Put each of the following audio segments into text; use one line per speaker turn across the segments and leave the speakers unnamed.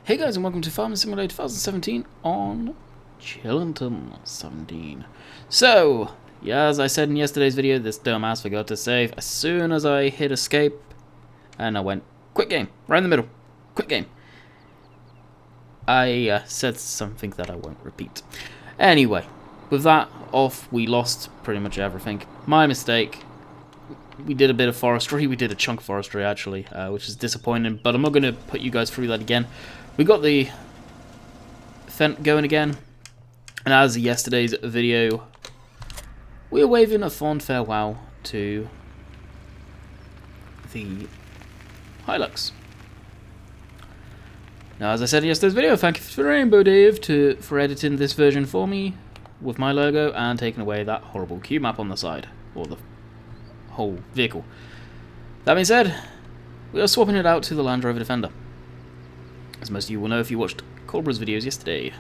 Hey guys, and welcome to Farming Simulator 2017 on Chellington 17. So, yeah, as I said in yesterday's video, this dumbass forgot to save as soon as I hit escape, and I went, quit game, right in the middle, quit game. I said something that I won't repeat. Anyway, with that off, we lost pretty much everything. My mistake. We did a bit of forestry, we did a chunk of forestry actually, which is disappointing, but I'm not going to put you guys through that again. We got the fence going again, and as yesterday's video, we are waving a fond farewell to the Hilux. Now, as I said in yesterday's video, thank you for Rainbow Dave for editing this version for me with my logo and taking away that horrible cube map on the side, or the whole vehicle. That being said, we are swapping it out to the Land Rover Defender. As most of you will know if you watched Cobra's videos yesterday.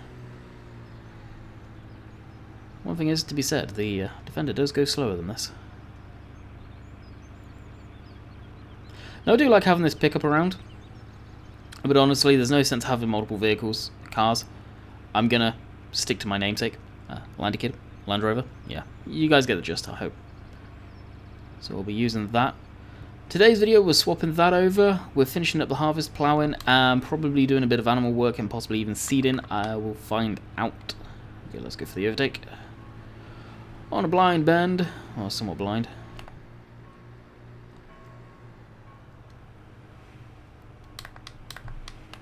One thing is to be said, the Defender does go slower than this. Now I do like having this pickup around, but honestly there's no sense having multiple vehicles, cars. I'm gonna stick to my namesake, Landy Kid, Land Rover. Yeah, you guys get the gist, I hope. So we'll be using that. Today's video was swapping that over. We're finishing up the harvest, ploughing, and probably doing a bit of animal work and possibly even seeding. I will find out. Okay, let's go for the overtake. On a blind bend, or somewhat blind.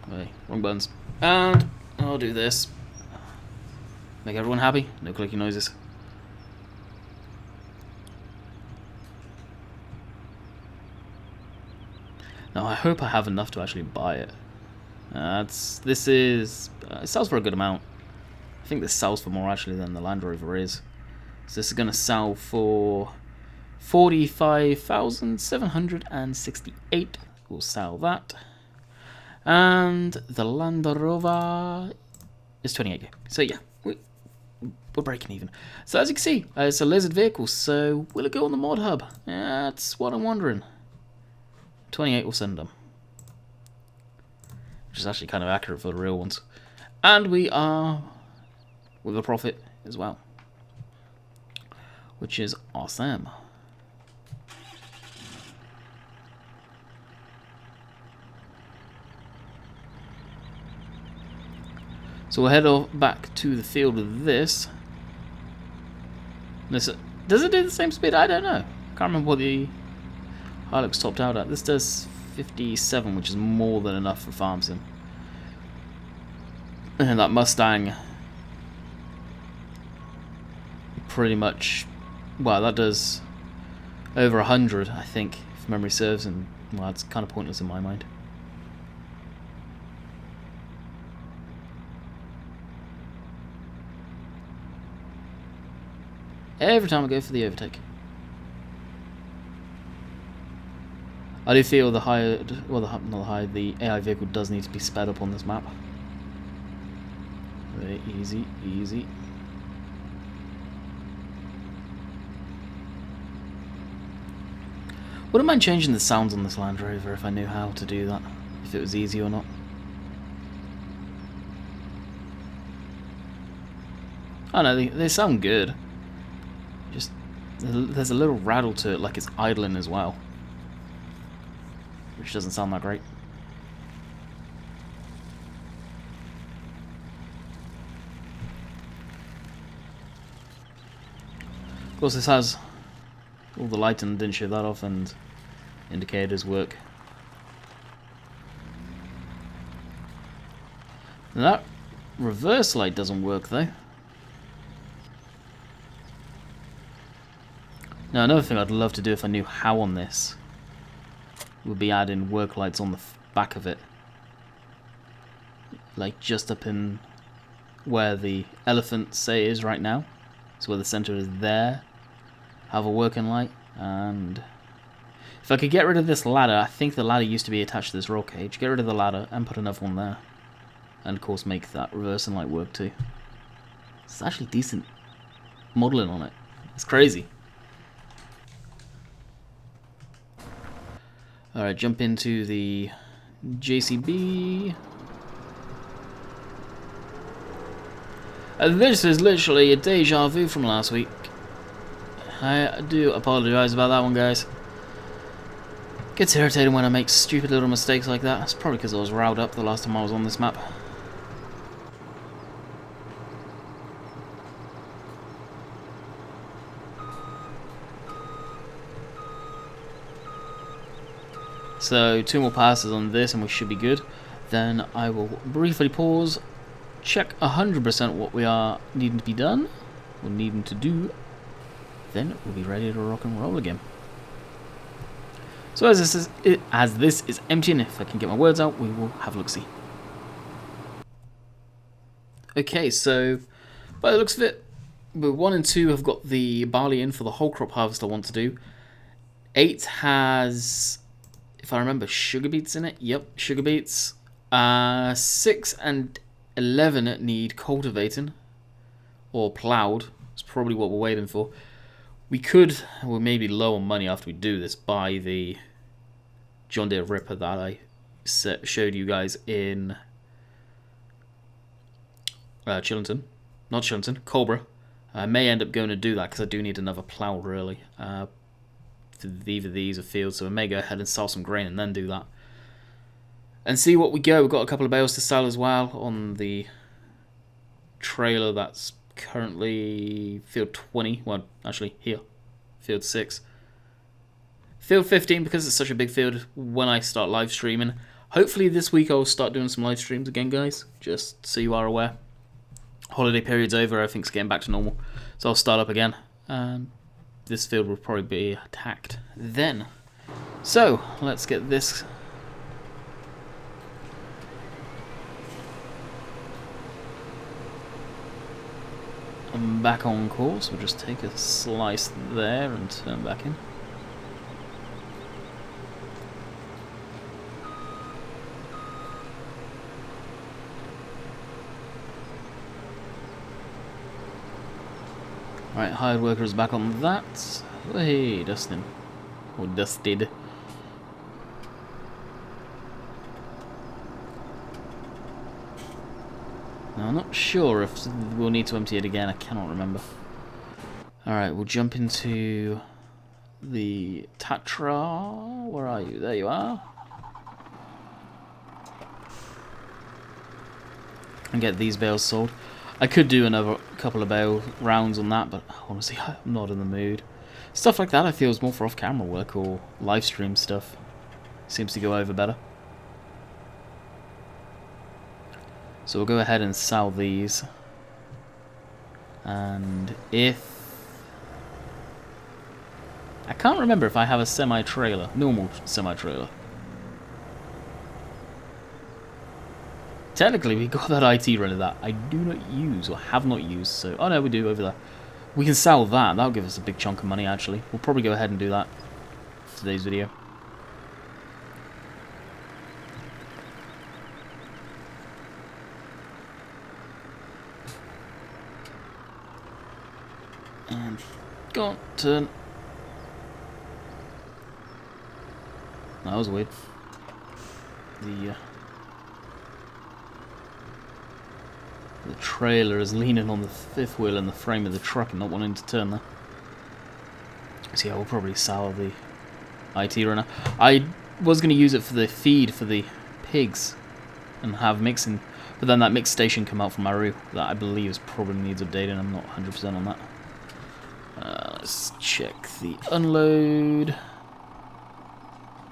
Okay, wrong buttons. And I'll do this. Make everyone happy. No clicking noises. Now I hope I have enough to actually buy it. It sells for a good amount. I think this sells for more actually than the Land Rover is. So this is going to sell for 45,768. We'll sell that. And the Land Rover is 28k. So yeah, we're breaking even. So as you can see, it's a lizard vehicle. So will it go on the mod hub? That's what I'm wondering. 28 will send them, which is actually kind of accurate for the real ones. And we are with a profit as well, which is awesome. So we'll head off back to the field with this. Does it do the same speed? I don't know. Can't remember what the Hilux topped out at. This does 57, which is more than enough for farm sim. And that Mustang pretty much, well, that does over 100, I think, if memory serves, and well, it's kind of pointless in my mind. Every time I go for the overtake. I do feel the AI vehicle does need to be sped up on this map. Very easy, easy. Wouldn't mind changing the sounds on this Land Rover if I knew how to do that, if it was easy or not. I don't know, they sound good. Just, there's a little rattle to it, like it's idling as well, which doesn't sound that great. Of course, this has all the lighting, didn't show that off, and indicators work. Now that reverse light doesn't work though. Now another thing I'd love to do if I knew how on this would be adding work lights on the back of it, like just up in where the elephant say is right now, so where the center is there, have a working light. And if I could get rid of this ladder, I think the ladder used to be attached to this roll cage, get rid of the ladder and put another one there, and of course make that reversing light work too. It's actually decent modeling on it. It's crazy. Alright, jump into the JCB. This is literally a deja vu from last week. I do apologise about that one, guys. Gets irritating when I make stupid little mistakes like that. It's probably because I was riled up the last time I was on this map. So 2 more passes on this and we should be good. Then I will briefly pause, check 100% what we are needing to be done, or needing to do. Then we'll be ready to rock and roll again. So as this is empty, and if I can get my words out, we will have a look-see. Okay, so by the looks of it, 1 and 2 have got the barley in for the whole crop harvest I want to do. 8 has, if I remember, sugar beets in it. Yep, sugar beets. 6 and 11 need cultivating or ploughed. It's probably what we're waiting for. We could, we're maybe low on money after we do this, buy the John Deere Ripper that I showed you guys in Chellington. Not Chellington, Cobra. I may end up going to do that because I do need another plough really. For either these or fields, so I may go ahead and sell some grain and then do that. And see what we go. We've got a couple of bales to sell as well on the trailer that's currently field 20. Well, actually here, field 6. Field 15, because it's such a big field, when I start live streaming. Hopefully this week I'll start doing some live streams again, guys, just so you are aware. Holiday period's over, everything's getting back to normal. So I'll start up again. This field will probably be attacked then. So, let's get this. I'm back on course. We'll just take a slice there and turn back in. Right, hired worker is back on that. Hey, Dustin. Or dusted. Now, I'm not sure if we'll need to empty it again. I cannot remember. Alright, we'll jump into the Tatra. Where are you? There you are. And get these bales sold. I could do another couple of bale rounds on that, but honestly, I'm not in the mood. Stuff like that I feel is more for off-camera work or live stream stuff. Seems to go over better. So we'll go ahead and sell these. And if... I can't remember if I have a semi-trailer, normal semi-trailer. Technically, we got that IT runner that I do not use, or have not used, so... Oh no, we do, over there. We can sell that, that'll give us a big chunk of money, actually. We'll probably go ahead and do that in today's video. And... go on, turn. That was weird. The trailer is leaning on the fifth wheel in the frame of the truck and not wanting to turn there. So yeah, we'll probably sell the IT runner. I was going to use it for the feed for the pigs and have mixing, but then that mix station come out from Maru that I believe is probably needs updating. I'm not 100% on that. Let's check the unload.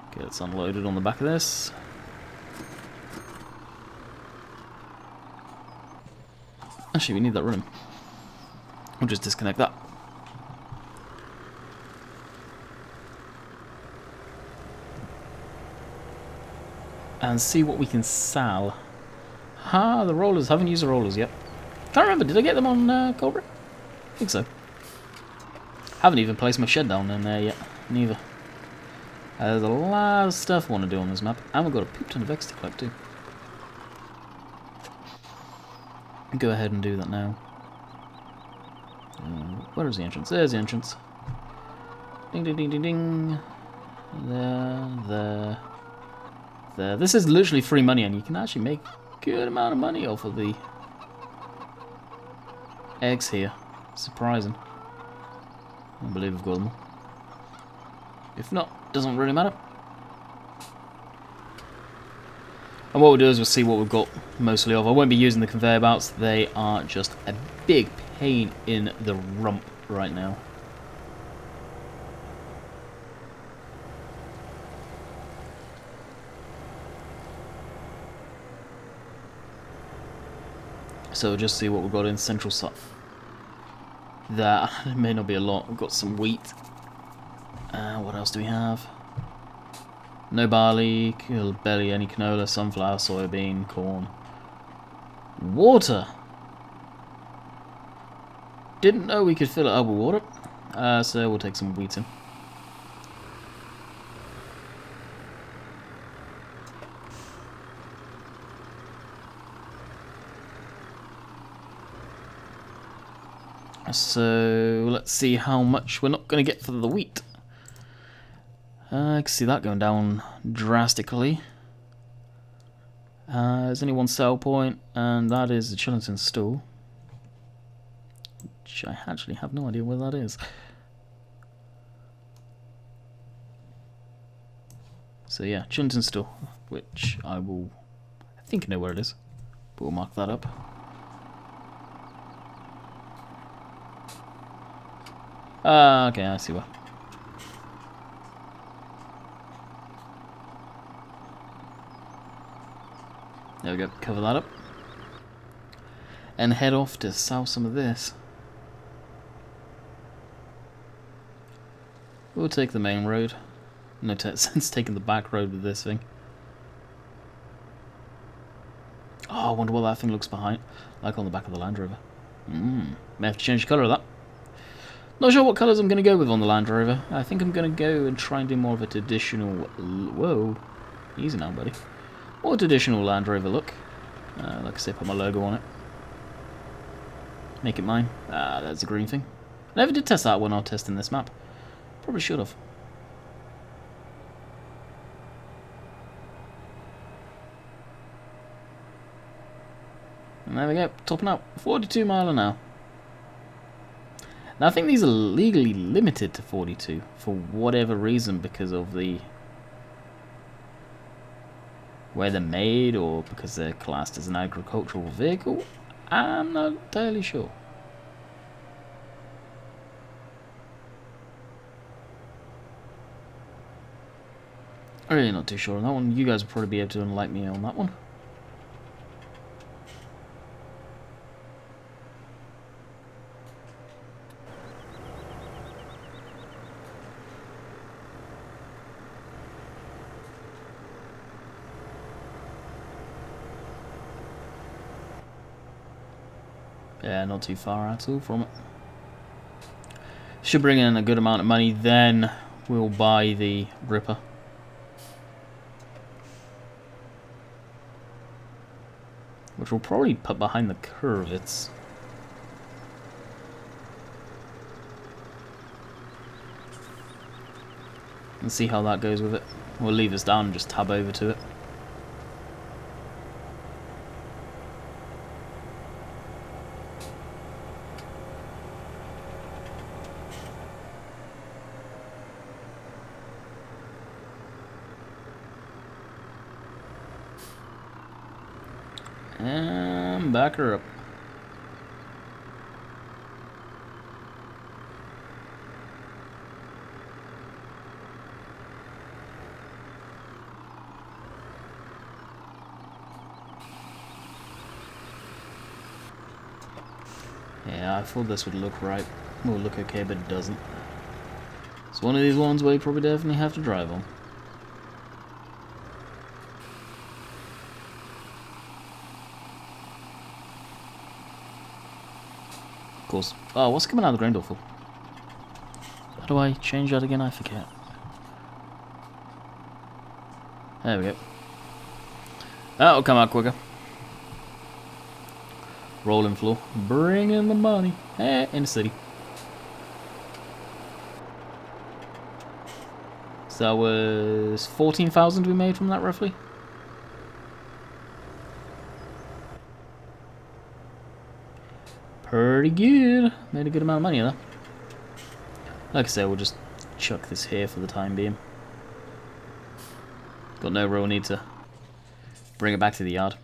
Okay, it's unloaded on the back of this. Actually, we need that running. We'll just disconnect that. And see what we can sell. Ah, the rollers. Haven't used the rollers yet. Can't remember. Did I get them on Cobra? I think so. Haven't even placed my shed down in there yet. Neither. There's a lot of stuff I want to do on this map. And we've got a poop ton of X to collect too. Go ahead and do that now. Where is the entrance? There's the entrance. Ding, ding, ding, ding, ding. There. This is literally free money, and you can actually make a good amount of money off of the eggs here. Surprising. I believe we've got them. If not, doesn't really matter. And what we'll do is we'll see what we've got mostly of. I won't be using the conveyor belts. They are just a big pain in the rump right now. So we'll just see what we've got in Central South. That may not be a lot. We've got some wheat. What else do we have? No barley, barely any canola, sunflower, soybean, corn. Water! Didn't know we could fill it up with water. So we'll take some wheat in. So let's see how much we're not going to get for the wheat. I can see that going down drastically. There's only one sell point, and that is the Chellington store, which I actually have no idea where that is. So yeah, Chellington store, which I think I know where it is, but we'll mark that up. Okay, I see where. There we go, cover that up. And head off to sell some of this. We'll take the main road. No sense taking the back road with this thing. Oh, I wonder what that thing looks behind, like on the back of the Land Rover. May have to change the colour of that. Not sure what colours I'm going to go with on the Land Rover. I think I'm going to go and try and do more of a traditional... Whoa. Easy now, buddy. More traditional Land Rover look. Like I say, put my logo on it. Make it mine. That's the green thing. I never did test that when I was testing this map. Probably should have. And there we go, topping out. 42 mile an hour. Now I think these are legally limited to 42 for whatever reason, because of the where they're made, or because they're classed as an agricultural vehicle. I'm not entirely sure. I'm really not too sure on that one. You guys will probably be able to enlighten me on that one. Yeah, not too far at all from it. Should bring in a good amount of money, then we'll buy the Ripper. Which we'll probably put behind the Curvets. And see how that goes with it. We'll leave this down and just tab over to it. And back her up. Yeah, I thought this would look right. Will look okay, but it doesn't. It's one of these ones where you probably definitely have to drive on. Of course. Oh, what's coming out of the grain door for? How do I change that again? I forget. There we go. That'll come out quicker. Rolling floor. Bring in the money. In the city. So that was 14,000 we made from that, roughly. pretty good. Made a good amount of money there. Like I say, we'll just chuck this here for the time being. Got no real need to bring it back to the yard.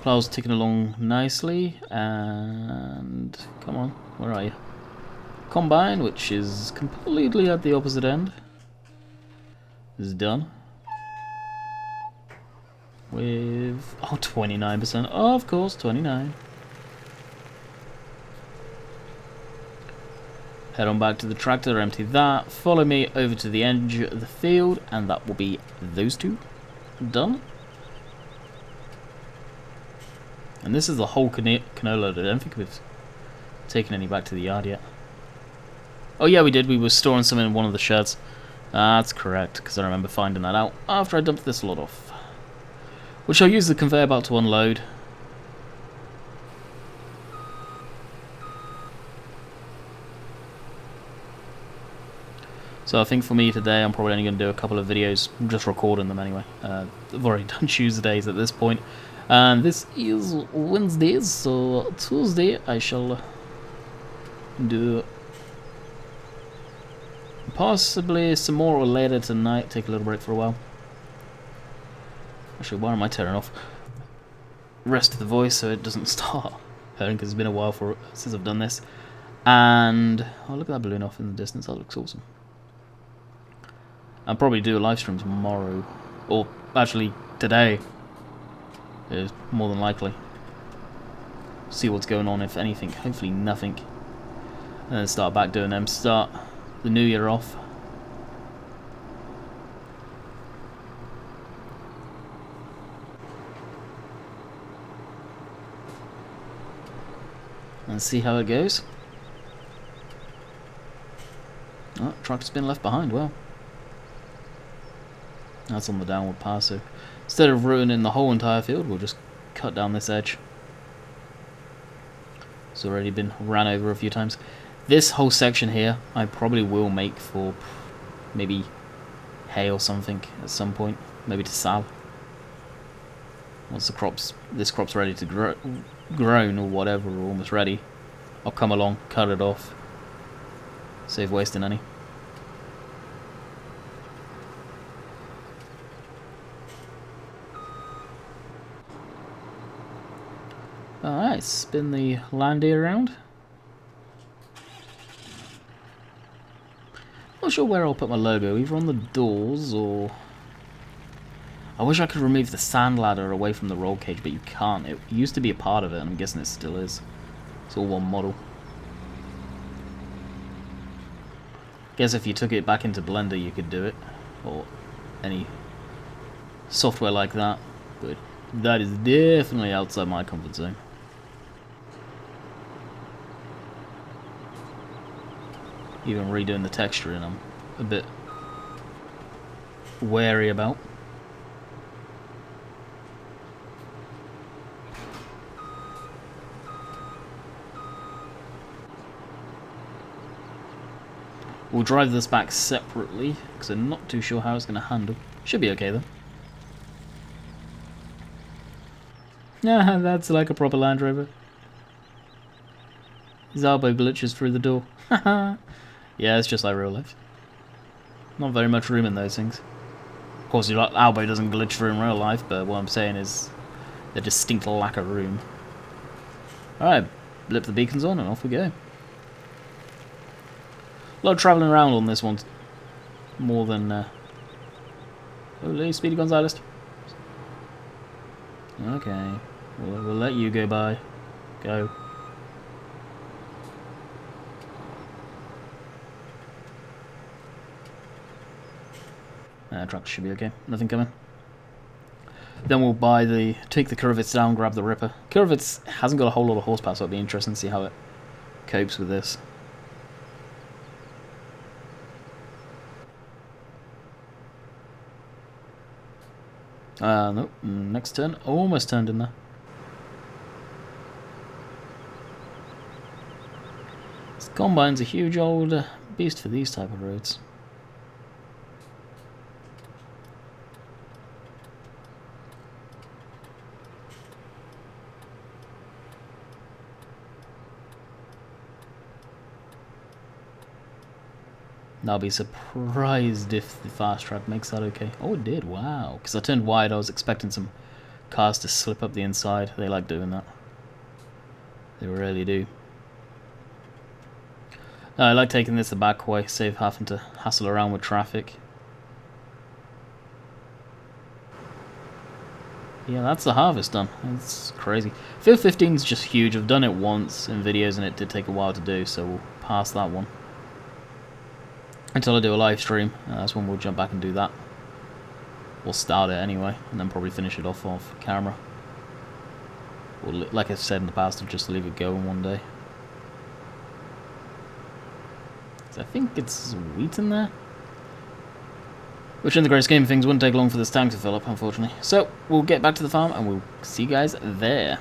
Plow's ticking along nicely, and come on, where are you? Combine, which is completely at the opposite end, is done. With, 29%, of course, 29. Head on back to the tractor, empty that, follow me over to the edge of the field, and that will be those two done. And this is the whole canola. I don't think we've taken any back to the yard yet. Oh yeah, we did. We were storing some in one of the sheds. That's correct, because I remember finding that out after I dumped this lot off. Which I'll use the conveyor belt to unload. So I think for me today, I'm probably only going to do a couple of videos, just recording them anyway. I've already done Tuesdays at this point. And this is Wednesdays, so Tuesday I shall do possibly some more or later tonight. Take a little break for a while. Actually, why am I turning off rest of the voice so it doesn't start hurting, because it's been a while since I've done this. And oh, look at that balloon off in the distance. That looks awesome. I'll probably do a live stream tomorrow, or actually today. Is more than likely. See what's going on, if anything. Hopefully nothing. And then start back doing them. Start the new year off. And see how it goes. Oh, tractor's been left behind. Well, that's on the downward pass, so instead of ruining the whole entire field, we'll just cut down this edge. It's already been ran over a few times. This whole section here, I probably will make for maybe hay or something at some point, maybe to sell. Once this crop's ready to grown or whatever, or almost ready, I'll come along, cut it off, save wasting any. Alright, spin the landy around. Not sure where I'll put my logo, either on the doors or... I wish I could remove the sand ladder away from the roll cage, but you can't. It used to be a part of it, and I'm guessing it still is. It's all one model. Guess if you took it back into Blender you could do it, or any software like that, but that is definitely outside my comfort zone. Even redoing the texturing I'm a bit wary about. We'll drive this back separately, because I'm not too sure how it's going to handle. Should be okay though. Yeah, that's like a proper Land Rover. His elbow glitches through the door. Yeah, it's just like real life. Not very much room in those things. Of course, your elbow doesn't glitch through in real life, but what I'm saying is the distinct lack of room. Alright, blip the beacons on and off we go. A lot of travelling around on this one. More than... Holy Speedy Gonzales. Okay, we'll let you go by. Go. Tractor should be okay. Nothing coming. Then we'll take the Kurvitz down, grab the Ripper. Kurvitz hasn't got a whole lot of horsepower, so it'll be interesting to see how it copes with this. Nope. Next turn. Almost turned in there. This combine's a huge old beast for these type of roads. I'll be surprised if the fast track makes that okay. Oh, it did, wow. Because I turned wide, I was expecting some cars to slip up the inside. They like doing that. They really do. No, I like taking this the back way, save having to hassle around with traffic. Yeah, that's the harvest done. It's crazy. Field 15 is just huge. I've done it once in videos and it did take a while to do, so we'll pass that one. Until I do a live stream, that's when we'll jump back and do that. We'll start it anyway, and then probably finish it off camera. We'll, like I've said in the past, I'll just leave it going one day. So I think it's wheat in there. Which in the great scheme of things wouldn't take long for this tank to fill up, unfortunately. So, we'll get back to the farm and we'll see you guys there.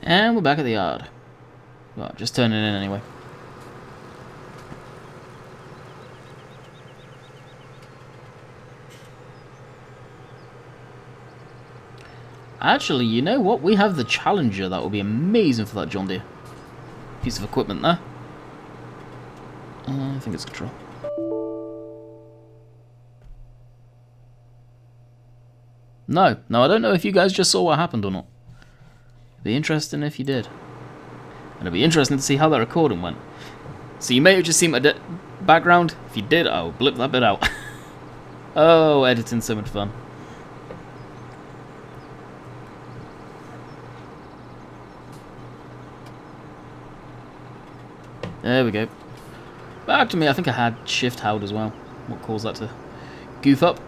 And we're back at the yard. Well, just turning in anyway. Actually, you know what? We have the Challenger. That will be amazing for that John Deere piece of equipment there. I think it's control. No, I don't know if you guys just saw what happened or not. It'd be interesting if you did. And it'd be interesting to see how that recording went. So you may have just seen my background. If you did, I'll blip that bit out. Oh, editing's so much fun. There we go. Back to me. I think I had shift held as well. What caused that to goof up?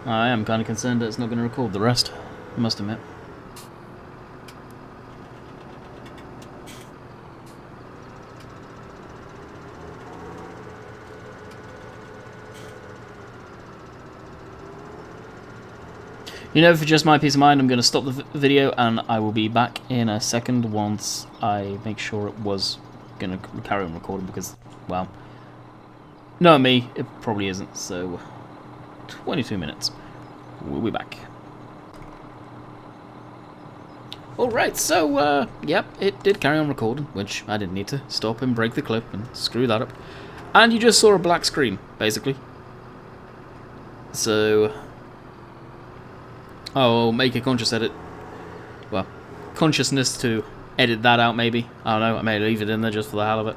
I am kind of concerned that it's not going to record the rest, I must admit. You know, for just my peace of mind, I'm going to stop the video and I will be back in a second once I make sure it was going to carry on recording because, well, knowing me, it probably isn't, so 22 minutes. We'll be back. Alright, so, yep, it did carry on recording, which I didn't need to stop and break the clip and screw that up. And you just saw a black screen, basically. So, I'll make a conscious edit. Well, consciousness to edit that out, maybe. I don't know, I may leave it in there just for the hell of it.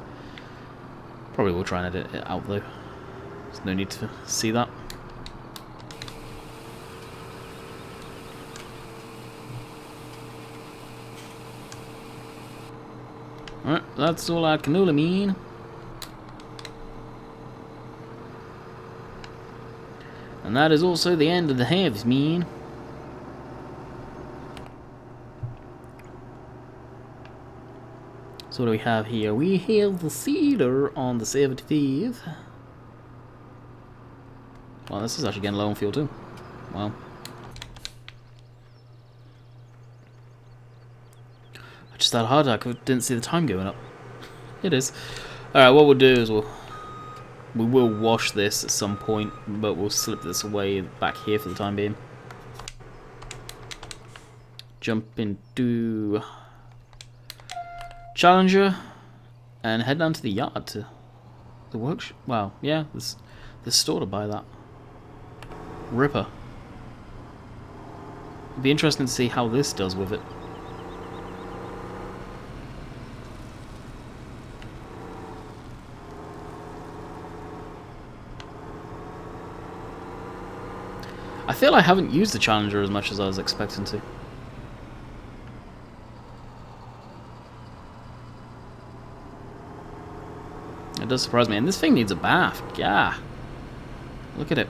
Probably will try and edit it out, though. There's no need to see that. Alright, that's all I cannoli mean. And that is also the end of the halves mean. So what do we have here? We have the cedar on the 75. Well, this is actually getting low on fuel too. Wow. Just that hard, I didn't see the time going up. It is. Alright, what we'll do is we will wash this at some point, but we'll slip this away back here for the time being. Jump into Challenger and head down to the yard to the workshop. Well, yeah, there's store to buy that. Ripper. It'd be interesting to see how this does with it. I feel I haven't used the Challenger as much as I was expecting to. It does surprise me, and this thing needs a bath. Yeah. Look at it.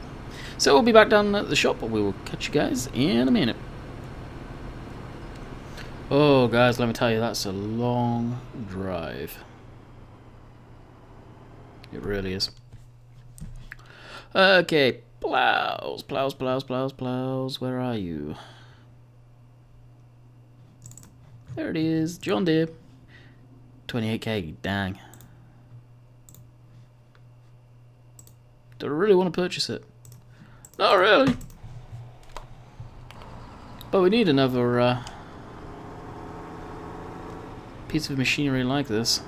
So we'll be back down at the shop, but we will catch you guys in a minute. Oh, guys, let me tell you, that's a long drive. It really is. Okay. Plows, plows, plows, plows, plows. Where are you? There it is. John Deere. 28k. Dang. Do I really want to purchase it? Not really. But we need another piece of machinery like this.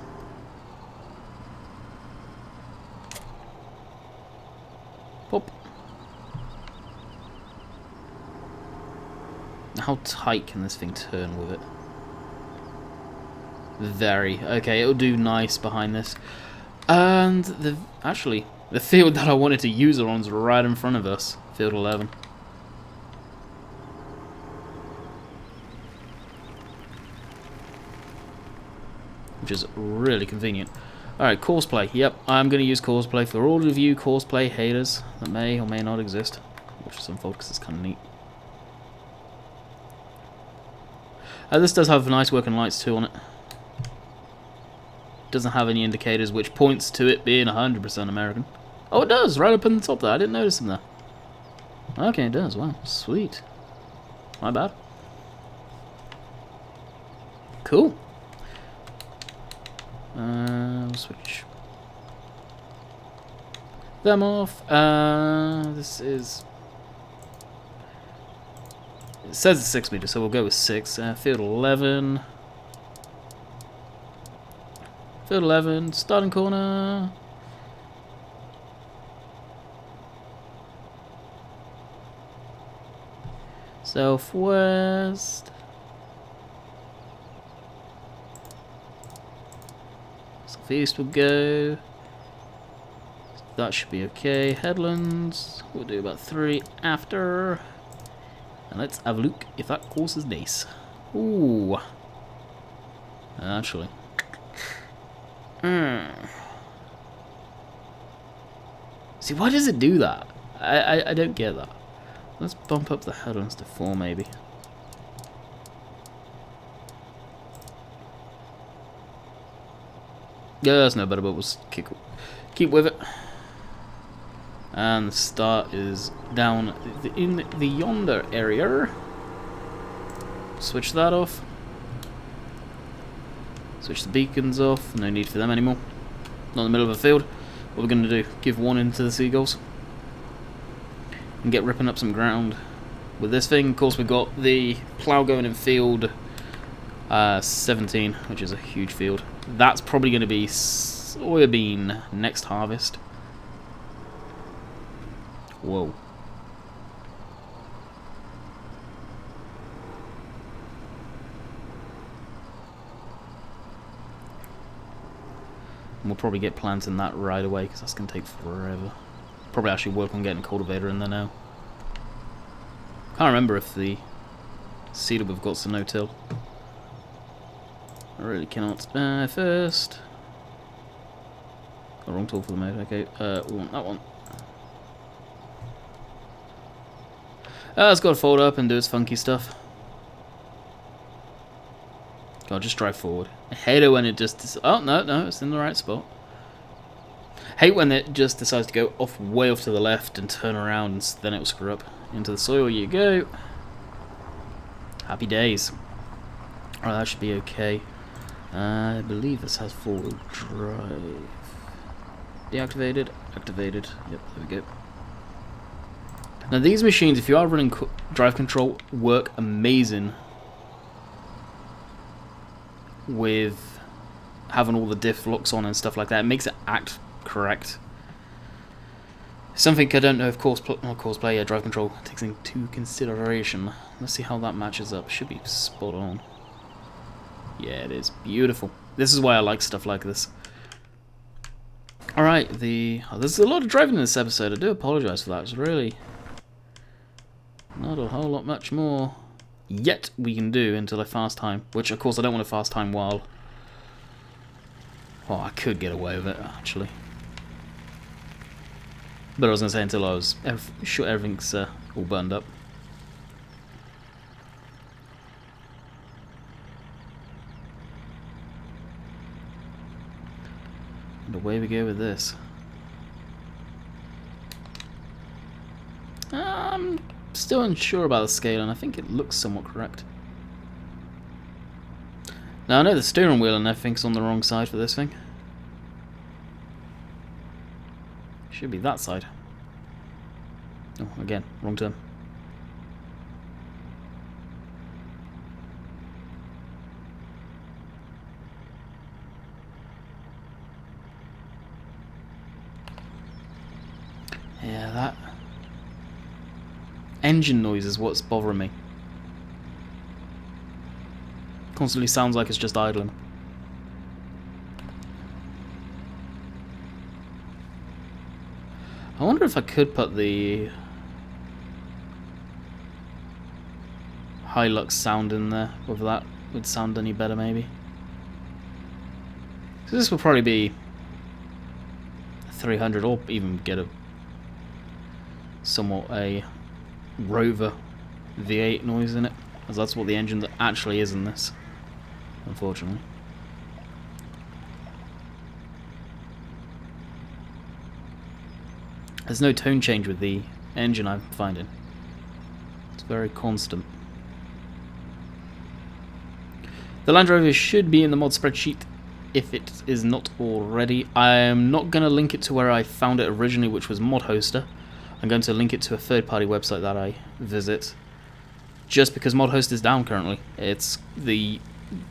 Pop. How tight can this thing turn with it? Very. Okay, it'll do nice behind this. And the field that I wanted to use it on is right in front of us. Field 11. Which is really convenient. Alright, courseplay. Yep, I'm going to use courseplay for all of you courseplay haters that may or may not exist. Watch this unfold because it's kind of neat. This does have nice working lights too on it. Doesn't have any indicators, which points to it being 100% American. Oh, it does, right up in the top there. I didn't notice them there. Okay, it does. Wow, sweet. My bad. Cool. We'll switch them off. This is... It says it's 6 meters, so we'll go with 6. Field 11. Field 11, starting corner. Southwest. Southeast will go. That should be okay. Headlands, we'll do about 3 after. And let's have a look if that course is nice. Ooh. Actually. See, why does it do that? I don't get that. Let's bump up the headlands to 4 maybe. Yeah, that's no better, but we'll keep with it. And the start is down in the yonder area. Switch that off. Switch the beacons off. No need for them anymore. Not in the middle of a field. What we're going to do, give one into the seagulls. And get ripping up some ground with this thing. Of course, we've got the plough going in field 17, which is a huge field. That's probably going to be soybean next harvest. Whoa. And we'll probably get planting that right away because that's going to take forever. Probably actually work on getting a cultivator in there now. Can't remember if the seeder we've got's a no-till. I really cannot. First. Oh, wrong tool for the mode. Okay, we want that one. It's got to fold up and do its funky stuff. God, just drive forward. I hate it when it just... Oh, no, it's in the right spot. Hate when it just decides to go off way off to the left and turn around, and then it will screw up. Into the soil you go. Happy days. Alright, that should be okay. I believe this has 4-wheel drive. Deactivated, activated. Yep, there we go. Now these machines, if you are running drive control, work amazing with having all the diff locks on and stuff like that. It makes it act correct. Something I don't know if courseplay, drive control takes into consideration. Let's see how that matches up. Should be spot on. Yeah, it is. Beautiful. This is why I like stuff like this. Alright, there's a lot of driving in this episode. I do apologise for that. It's really not a whole lot much more yet we can do until I fast time. Which, of course, I don't want to fast time while... Oh, I could get away with it, actually. But I was going to say until I was sure everything's all burned up. And away we go with this. I'm still unsure about the scale, and I think it looks somewhat correct. Now I know the steering wheel and everything's on the wrong side for this thing. Should be that side. Oh, again, wrong turn. engine noise is what's bothering me. Constantly sounds like it's just idling. I wonder if I could put the Hilux sound in there, whether that would sound any better maybe. So this will probably be 300 or even get a somewhat a Rover V8 noise in it, as that's what the engine that actually is in this, unfortunately. There's no tone change with the engine, I'm finding. It's very constant. The Land Rover should be in the mod spreadsheet if it is not already. I am not going to link it to where I found it originally, which was ModHoster. I'm going to link it to a third-party website that I visit, just because ModHost is down currently. It's the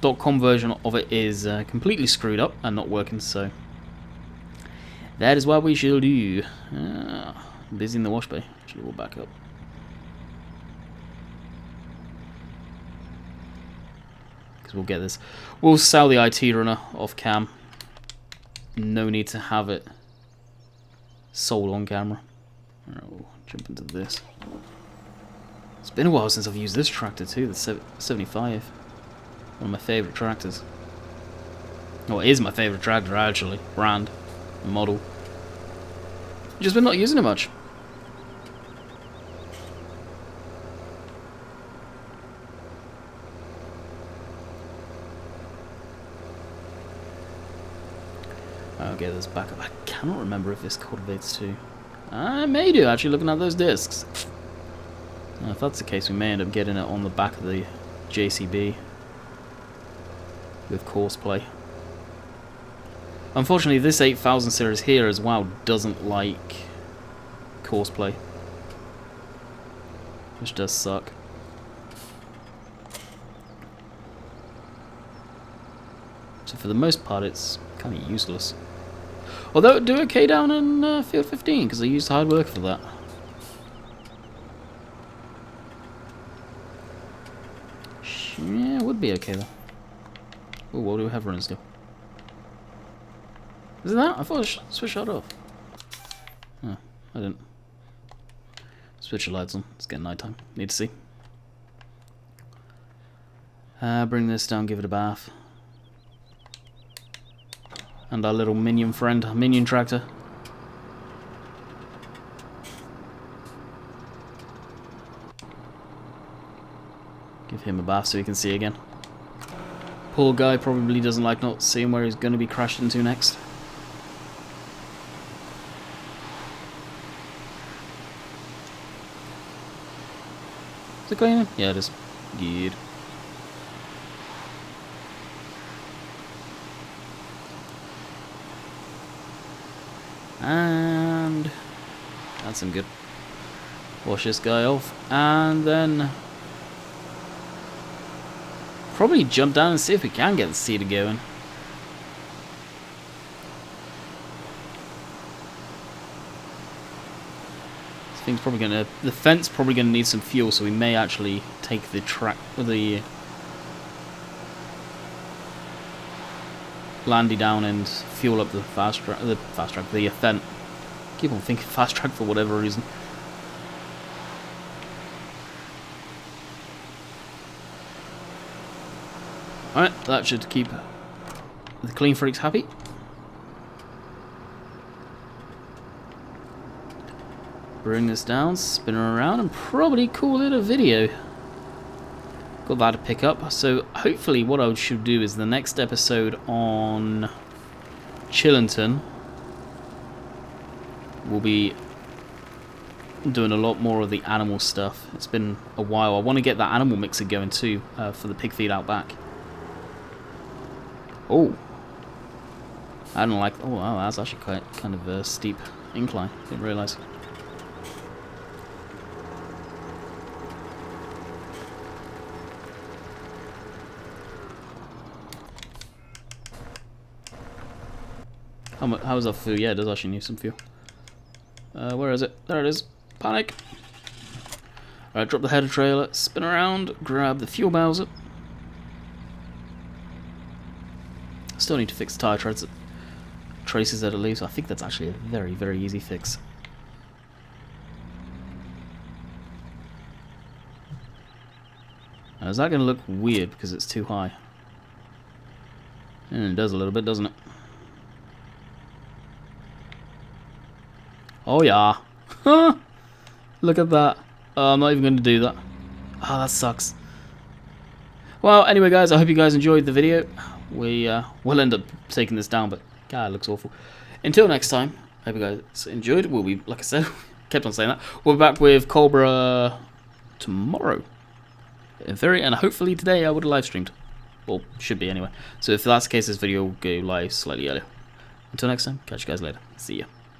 .com version of it is completely screwed up and not working, so that is what we shall do. Busy in the wash bay. Actually, we'll back up. Because we'll get this. We'll sell the IT runner off cam. No need to have it sold on camera. Alright, we'll jump into this. It's been a while since I've used this tractor too, the 75. One of my favourite tractors. Oh, it is my favourite tractor actually. Brand. Model. Just been not using it much. Okay, there's backup. I cannot remember if this cultivates too. I may do, actually, looking at those discs. If that's the case, we may end up getting it on the back of the JCB with Courseplay. Unfortunately, this 8000 series here as well doesn't like Courseplay, which does suck. So for the most part, it's kind of useless. Although it would do okay down in Field 15, because I used hard work for that. Yeah, it would be okay though. Oh, what do we have running still? Is it that? I thought I switched that off. Oh, I didn't. Switch the lights on. It's getting nighttime. Need to see. Bring this down, give it a bath. And our little minion friend, minion tractor. Give him a bath so he can see again. Poor guy probably doesn't like not seeing where he's going to be crashed into next. Is it cleaning? Yeah, it is. Good. And that's some good. Wash this guy off, and then probably jump down and see if we can get the seeder going. This thing's probably gonna, the fence probably gonna need some fuel, so we may actually take the Landy down and fuel up the fast track, the Fendt. Keep on thinking fast track for whatever reason. Alright, that should keep the clean freaks happy. Bring this down, spin her around, and probably call it a video. Got that to pick up. So hopefully what I should do is the next episode on Chellington will be doing a lot more of the animal stuff. It's been a while. I want to get that animal mixer going too for the pig feed out back. Oh, I don't like. Oh wow, that's actually quite kind of a steep incline. Didn't realise. How is our fuel? Yeah, it does actually need some fuel. Where is it? There it is. Panic. Alright, drop the header trailer, spin around, grab the fuel bowser. Still need to fix the tyre traces that it leaves. I think that's actually a very, very easy fix. Now, is that going to look weird because it's too high? And it does a little bit, doesn't it? Oh yeah. Look at that. I'm not even going to do that. Oh, that sucks. Well, anyway, guys, I hope you guys enjoyed the video. We'll end up taking this down, but God, it looks awful. Until next time, I hope you guys enjoyed. We'll be, like I said, kept on saying that. We'll be back with Cobra tomorrow. In theory, and hopefully today I would have live streamed. Well, should be anyway. So if that's the case, this video will go live slightly earlier. Until next time, catch you guys later. See ya.